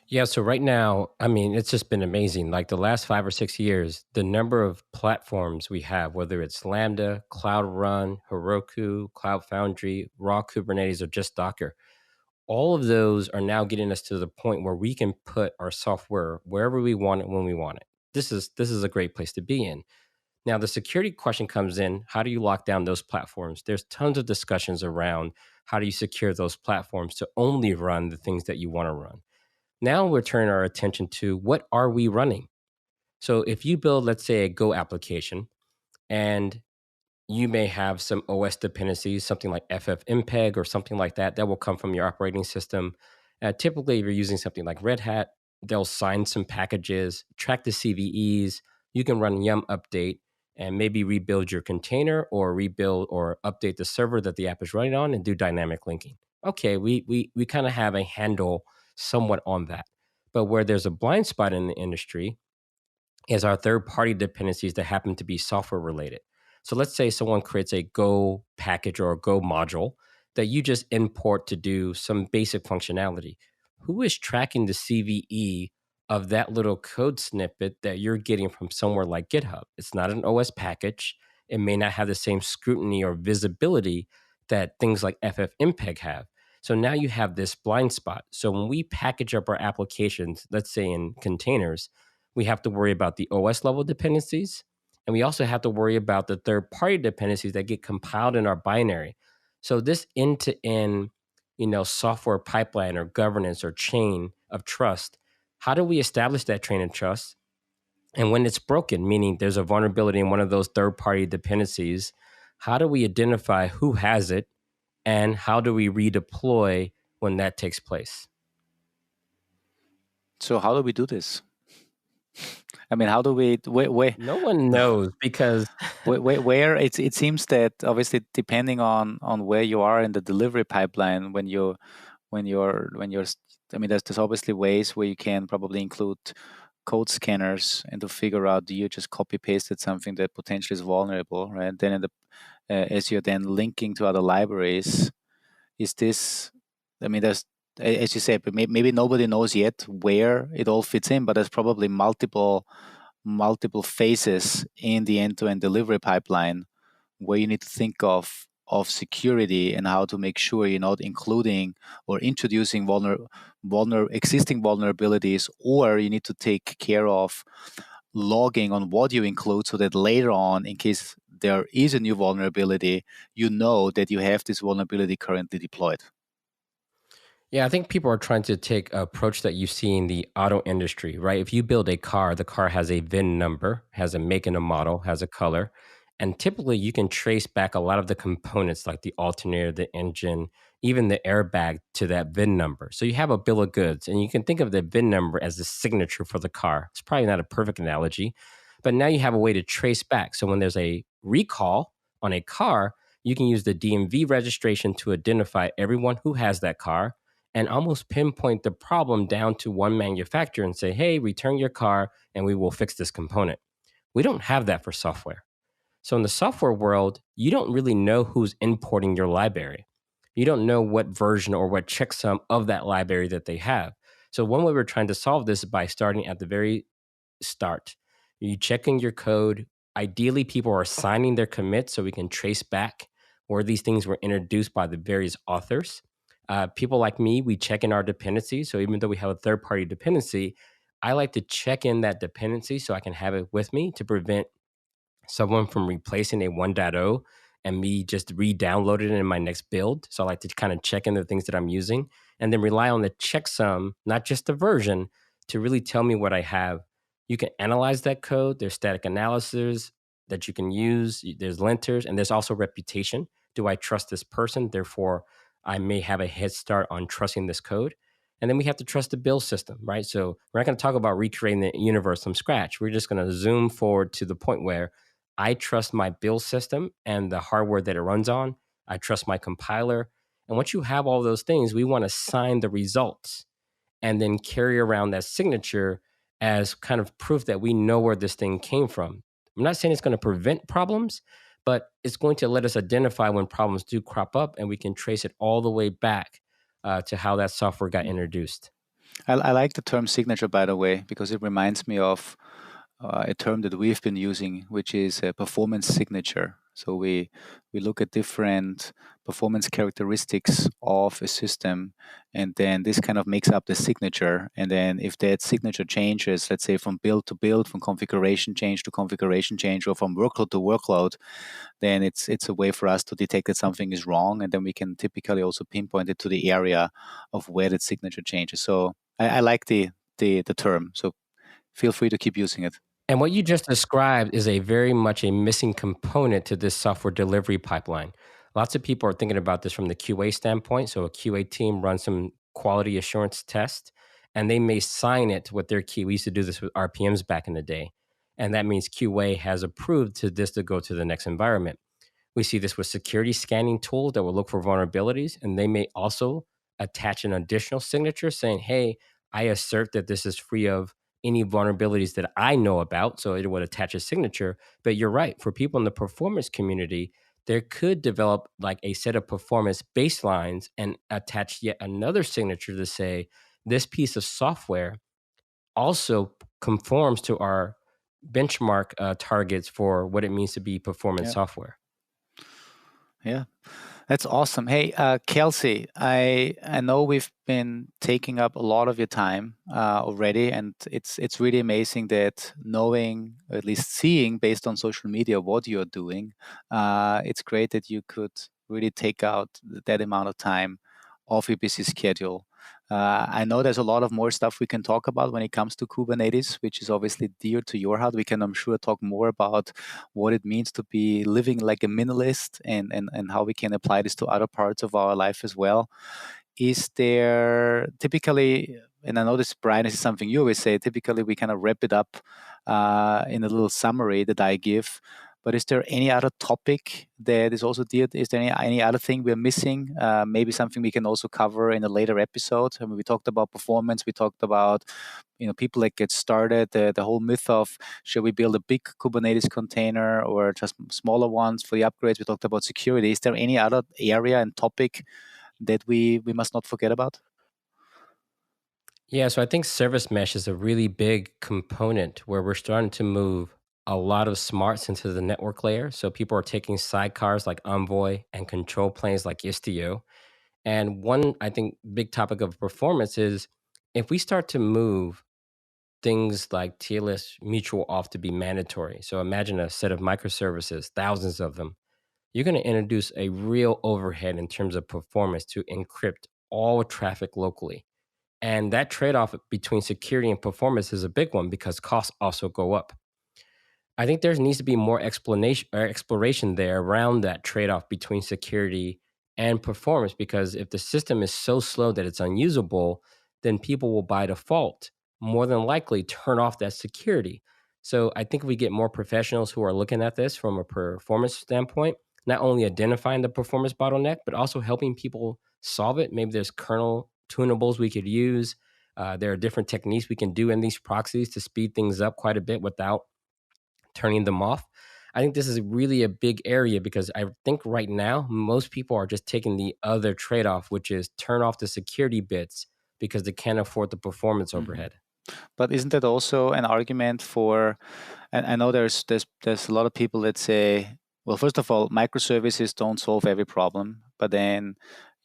Yeah, so right now, I mean, it's just been amazing. Like the last 5 or 6 years, the number of platforms we have, whether it's Lambda, Cloud Run, Heroku, Cloud Foundry, raw Kubernetes, or just Docker, all of those are now getting us to the point where we can put our software wherever we want it when we want it. This is a great place to be in. Now, the security question comes in, how do you lock down those platforms? There's tons of discussions around how do you secure those platforms to only run the things that you want to run. Now we're turning our attention to what are we running? So if you build, let's say, a Go application, and you may have some OS dependencies, something like FFmpeg or something like that, that will come from your operating system. Typically, if you're using something like Red Hat, they'll sign some packages, track the CVEs. You can run yum update and maybe rebuild your container or rebuild or update the server that the app is running on and do dynamic linking. Okay, we kind of have a handle somewhat on that. But where there's a blind spot in the industry is our third-party dependencies that happen to be software related. So let's say someone creates a Go package or a Go module that you just import to do some basic functionality. Who is tracking the CVE of that little code snippet that you're getting from somewhere like GitHub? It's not an OS package. It may not have the same scrutiny or visibility that things like FFmpeg have. So now you have this blind spot. So when we package up our applications, let's say in containers, we have to worry about the OS level dependencies. And we also have to worry about the third party dependencies that get compiled in our binary. So this end to end, software pipeline or governance or chain of trust, how do we establish that chain of trust? And when it's broken, meaning there's a vulnerability in one of those third party dependencies, how do we identify who has it? And how do we redeploy when that takes place? So how do we do this? I mean, how do we? No one knows because where it seems that obviously depending on where you are in the delivery pipeline, when you're, I mean, there's obviously ways where you can probably include code scanners and to figure out, do you just copy pasted something that potentially is vulnerable, right? And then as you're then linking to other libraries, is this? I mean, there's, as you said, but maybe nobody knows yet where it all fits in, but there's probably multiple phases in the end-to-end delivery pipeline where you need to think of security and how to make sure you're not including or introducing existing vulnerabilities, or you need to take care of logging on what you include so that later on, in case there is a new vulnerability, you know that you have this vulnerability currently deployed. Yeah, I think people are trying to take an approach that you see in the auto industry, right? If you build a car, the car has a VIN number, has a make and a model, has a color. And typically you can trace back a lot of the components like the alternator, the engine, even the airbag to that VIN number. So you have a bill of goods and you can think of the VIN number as the signature for the car. It's probably not a perfect analogy, but now you have a way to trace back. So when there's a recall on a car, you can use the DMV registration to identify everyone who has that car and almost pinpoint the problem down to one manufacturer and say, hey, return your car and we will fix this component. We don't have that for software. So in the software world, you don't really know who's importing your library. You don't know what version or what checksum of that library that they have. So one way we're trying to solve this is by starting at the very start. You checking your code. Ideally, people are signing their commits so we can trace back where these things were introduced by the various authors. People like me, we check in our dependencies. So even though we have a third-party dependency, I like to check in that dependency so I can have it with me to prevent someone from replacing a 1.0 and me just re-downloading it in my next build. So I like to kind of check in the things that I'm using and then rely on the checksum, not just the version, to really tell me what I have. You can analyze that code. There's static analysis that you can use. There's linters, and there's also reputation. Do I trust this person? Therefore, I may have a head start on trusting this code. And then we have to trust the build system, right? So we're not going to talk about recreating the universe from scratch. We're just going to zoom forward to the point where I trust my build system and the hardware that it runs on. I trust my compiler. And once you have all those things, we want to sign the results and then carry around that signature as kind of proof that we know where this thing came from. I'm not saying it's going to prevent problems, but it's going to let us identify when problems do crop up, and we can trace it all the way back to how that software got introduced. I like the term signature, by the way, because it reminds me of a term that we've been using, which is a performance signature. So we look at different performance characteristics of a system, and then this kind of makes up the signature. And then if that signature changes, let's say from build to build, from configuration change to configuration change, or from workload to workload, then it's a way for us to detect that something is wrong, and then we can typically also pinpoint it to the area of where that signature changes. So I like the term. So feel free to keep using it. And what you just described is a very much a missing component to this software delivery pipeline. Lots of people are thinking about this from the QA standpoint. So a QA team runs some quality assurance test, and they may sign it with their key. We used to do this with RPMs back in the day. And that means QA has approved to this to go to the next environment. We see this with security scanning tools that will look for vulnerabilities, and they may also attach an additional signature saying, hey, I assert that this is free of any vulnerabilities that I know about. So it would attach a signature. But you're right. For people in the performance community, there could develop like a set of performance baselines and attach yet another signature to say, this piece of software also conforms to our benchmark targets for what it means to be performance software. Yeah, that's awesome. Hey, Kelsey, I know we've been taking up a lot of your time already, and it's really amazing that knowing, or at least seeing, based on social media, what you're doing. It's great that you could really take out that amount of time off your busy schedule. I know there's a lot of more stuff we can talk about when it comes to Kubernetes, which is obviously dear to your heart. We can, I'm sure, talk more about what it means to be living like a minimalist, and how we can apply this to other parts of our life as well. Is there typically, and I know this, Brian, this is something you always say, typically we kind of wrap it up in a little summary that I give. But is there any other topic that is also dear? Is there any other thing we're missing? Maybe something we can also cover in a later episode. I mean, we talked about performance. We talked about people that get started. The whole myth of should we build a big Kubernetes container or just smaller ones for the upgrades? We talked about security. Is there any other area and topic that we must not forget about? Yeah, so I think service mesh is a really big component where we're starting to move a lot of smarts into the network layer. So people are taking sidecars like Envoy and control planes like Istio. And one, I think, big topic of performance is if we start to move things like TLS mutual off to be mandatory. So imagine a set of microservices, thousands of them. You're going to introduce a real overhead in terms of performance to encrypt all traffic locally. And that trade-off between security and performance is a big one because costs also go up. I think there needs to be more explanation or exploration there around that trade-off between security and performance, because if the system is so slow that it's unusable, then people will by default more than likely turn off that security. So I think if we get more professionals who are looking at this from a performance standpoint, not only identifying the performance bottleneck, but also helping people solve it. Maybe there's kernel tunables we could use. There are different techniques we can do in these proxies to speed things up quite a bit without turning them off. I think this is really a big area because I think right now, most people are just taking the other trade-off, which is turn off the security bits because they can't afford the performance overhead. But isn't that also an argument for, and I know there's a lot of people that say, well, first of all, microservices don't solve every problem, but then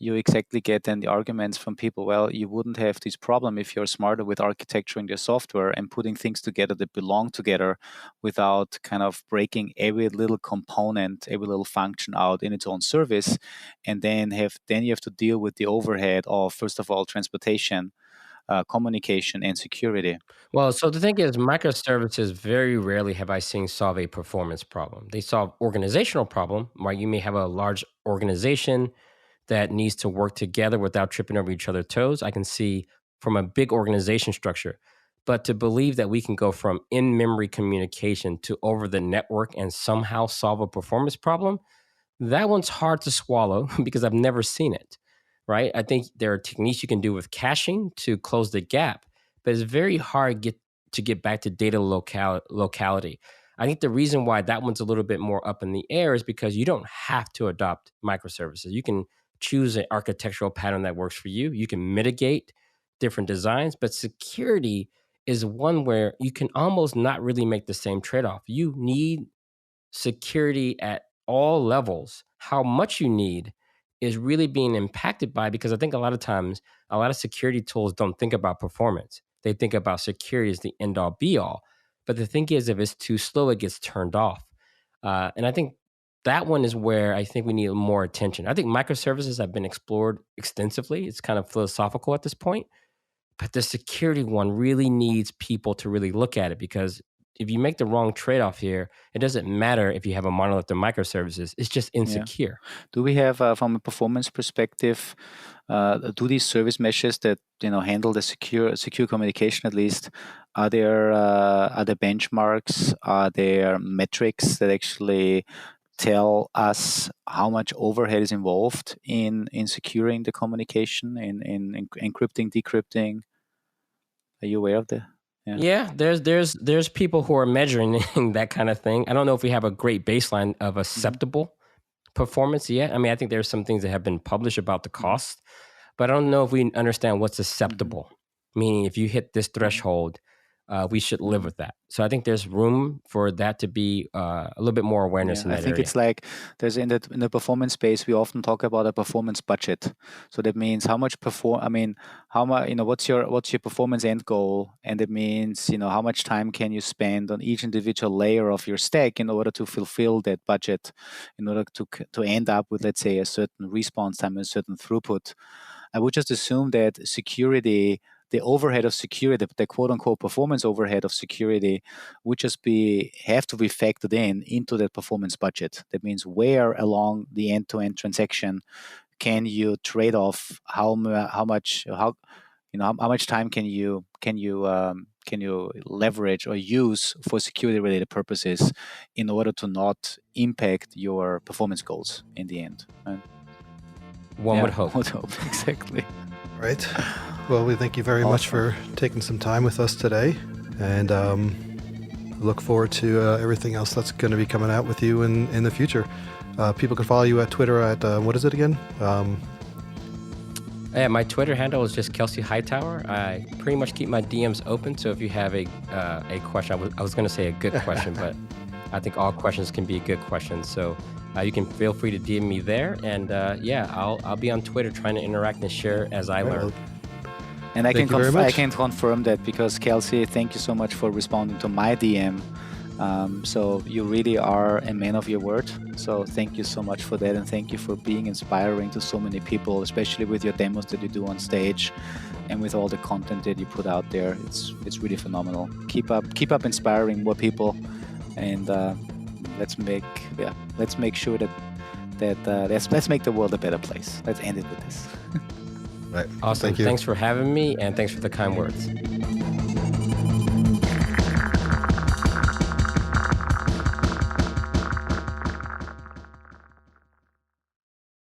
you exactly get then the arguments from people, well, you wouldn't have this problem if you're smarter with architecturing your software and putting things together that belong together without kind of breaking every little component, every little function out in its own service. And then you have to deal with the overhead of, first of all, transportation, communication, and security. Well, so the thing is, microservices very rarely have I seen solve a performance problem. They solve organizational problem, right? You may have a large organization that needs to work together without tripping over each other's toes. I can see from a big organization structure. But to believe that we can go from in-memory communication to over the network and somehow solve a performance problem, that one's hard to swallow because I've never seen it, right? I think there are techniques you can do with caching to close the gap, but it's very hard to get back to data locality. I think the reason why that one's a little bit more up in the air is because you don't have to adopt microservices. You can choose an architectural pattern that works for you. You can mitigate different designs, but security is one where you can almost not really make the same trade-off. You need security at all levels. How much you need is really being impacted by, because I think a lot of times, a lot of security tools don't think about performance. They think about security as the end all be all. But the thing is, if it's too slow, it gets turned off. And I think that one is where I think we need more attention. I think microservices have been explored extensively. It's kind of philosophical at this point. But the security one really needs people to really look at it, because if you make the wrong trade-off here, it doesn't matter if you have a monolith of microservices. It's just insecure. Do we have, from a performance perspective, do these service meshes that handle the secure communication at least, are there benchmarks? Are there metrics that actually tell us how much overhead is involved in securing the communication, in encrypting, decrypting? Are you aware of the? Yeah, there's people who are measuring that kind of thing. I don't know if we have a great baseline of acceptable performance yet. I mean, I think there's some things that have been published about the cost, but I don't know if we understand what's acceptable. Meaning, if you hit this threshold, we should live with that. So I think there's room for that to be a little bit more awareness in that I think area. it's like there's in the performance space, we often talk about a performance budget. So that means how much what's your performance end goal, and it means how much time can you spend on each individual layer of your stack in order to fulfill that budget, in order to end up with, let's say, a certain response time, a certain throughput. I would just assume that security, the overhead of security, the quote unquote performance overhead of security, would just have to be factored into that performance budget. That means where along the end-to-end transaction can you trade off how much time can you leverage or use for security related purposes in order to not impact your performance goals in the end. Right? One would hope. Exactly. Right. Well, we thank you very much for taking some time with us today, and look forward to everything else that's going to be coming out with you in the future. People can follow you at Twitter at, what is it again? Yeah, my Twitter handle is just Kelsey Hightower. I pretty much keep my DMs open, so if you have a question, I was going to say a good question, but I think all questions can be good questions. So you can feel free to DM me there, and I'll be on Twitter trying to interact and share as I learn. And I can confirm that, because Kelsey, thank you so much for responding to my DM. So you really are a man of your word. So thank you so much for that, and thank you for being inspiring to so many people, especially with your demos that you do on stage, and with all the content that you put out there. It's really phenomenal. Keep up inspiring more people, and let's make sure let's make the world a better place. Let's end it with this. Right. Awesome. Thank you. Thanks for having me, and thanks for the kind words.